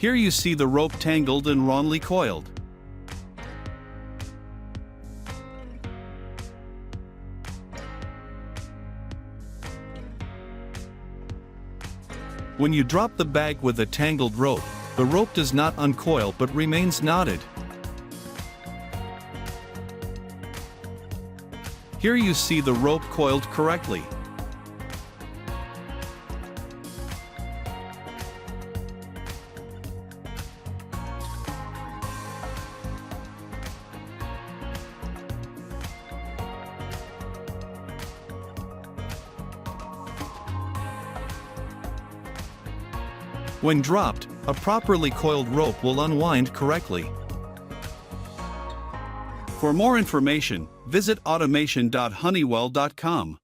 Here you see the rope tangled and wrongly coiled. When you drop the bag with a tangled rope, the rope does not uncoil but remains knotted. Here you see the rope coiled correctly. When dropped, a properly coiled rope will unwind correctly. For more information, visit automation.honeywell.com.